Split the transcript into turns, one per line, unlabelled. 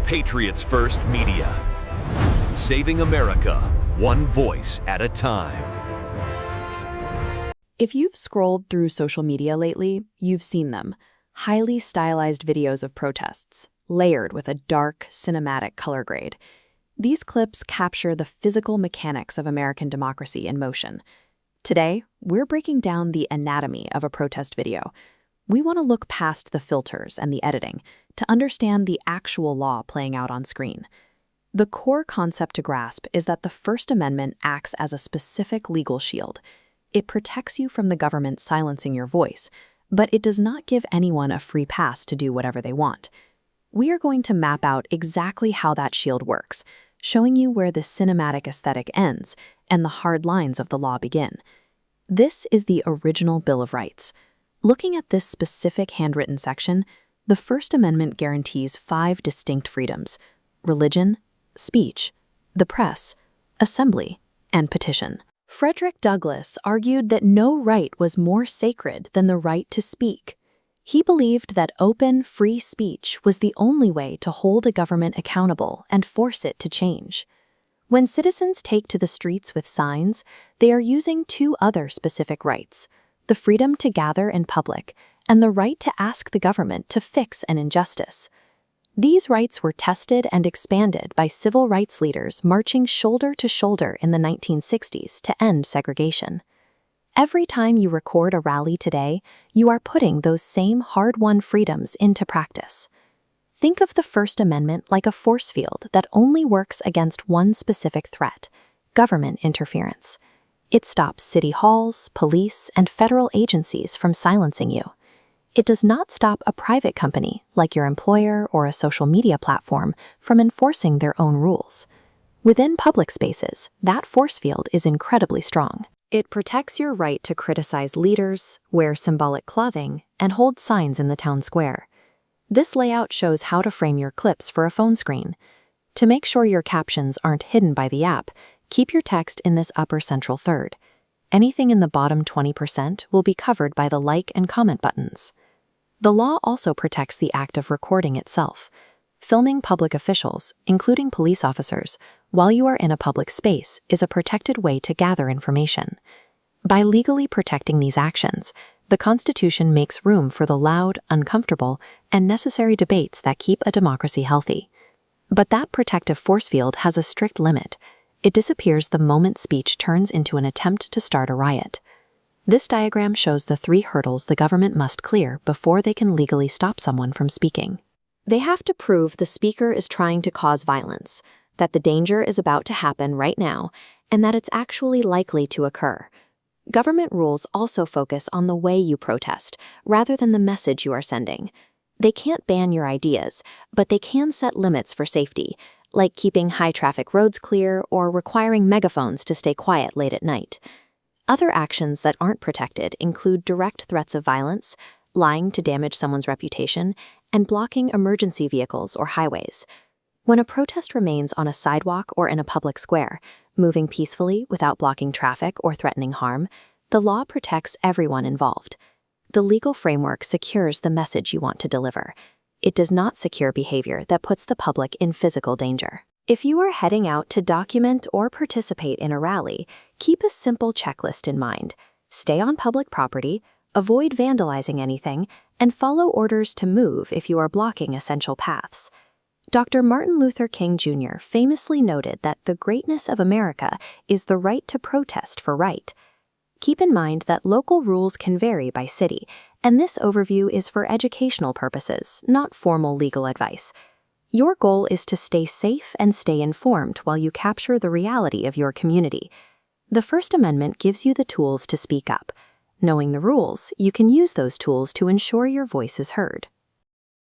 Patriots First Media. Saving America, one voice at a time.
If you've scrolled through social media lately, you've seen them. Highly stylized videos of protests, layered with a dark, cinematic color grade. These clips capture the physical mechanics of American democracy in motion. Today, we're breaking down the anatomy of a protest video. We want to look past the filters and the editing to understand the actual law playing out on screen. The core concept to grasp is that the First Amendment acts as a specific legal shield. It protects you from the government silencing your voice, but it does not give anyone a free pass to do whatever they want. We are going to map out exactly how that shield works, showing you where the cinematic aesthetic ends and the hard lines of the law begin. This is the original Bill of Rights. Looking at this specific handwritten section, the First Amendment guarantees 5 distinct freedoms: religion, speech, the press, assembly, and petition. Frederick Douglass argued that no right was more sacred than the right to speak. He believed that open, free speech was the only way to hold a government accountable and force it to change. When citizens take to the streets with signs, they are using 2 other specific rights: the freedom to gather in public and the right to ask the government to fix an injustice. These rights were tested and expanded by civil rights leaders marching shoulder to shoulder in the 1960s to end segregation. Every time you record a rally today, you are putting those same hard-won freedoms into practice. Think of the First Amendment like a force field that only works against one specific threat: government interference. It stops city halls, police, and federal agencies from silencing you. It does not stop a private company, like your employer or a social media platform, from enforcing their own rules. Within public spaces, that force field is incredibly strong. It protects your right to criticize leaders, wear symbolic clothing, and hold signs in the town square. This layout shows how to frame your clips for a phone screen. To make sure your captions aren't hidden by the app, keep your text in this upper central third. Anything in the bottom 20% will be covered by the like and comment buttons. The law also protects the act of recording itself. Filming public officials, including police officers, while you are in a public space is a protected way to gather information. By legally protecting these actions, the Constitution makes room for the loud, uncomfortable, and necessary debates that keep a democracy healthy. But that protective force field has a strict limit. It disappears the moment speech turns into an attempt to start a riot. This diagram shows the 3 hurdles the government must clear before they can legally stop someone from speaking. They have to prove the speaker is trying to cause violence, that the danger is about to happen right now, and that it's actually likely to occur. Government rules also focus on the way you protest, rather than the message you are sending. They can't ban your ideas, but they can set limits for safety, like keeping high-traffic roads clear or requiring megaphones to stay quiet late at night. Other actions that aren't protected include direct threats of violence, lying to damage someone's reputation, and blocking emergency vehicles or highways. When a protest remains on a sidewalk or in a public square, moving peacefully without blocking traffic or threatening harm, the law protects everyone involved. The legal framework secures the message you want to deliver. It does not secure behavior that puts the public in physical danger. If you are heading out to document or participate in a rally, keep a simple checklist in mind. Stay on public property, avoid vandalizing anything, and follow orders to move if you are blocking essential paths. Dr. Martin Luther King Jr. famously noted that the greatness of America is the right to protest for right. Keep in mind that local rules can vary by city, and this overview is for educational purposes, not formal legal advice. Your goal is to stay safe and stay informed while you capture the reality of your community. The First Amendment gives you the tools to speak up. Knowing the rules, you can use those tools to ensure your voice is heard.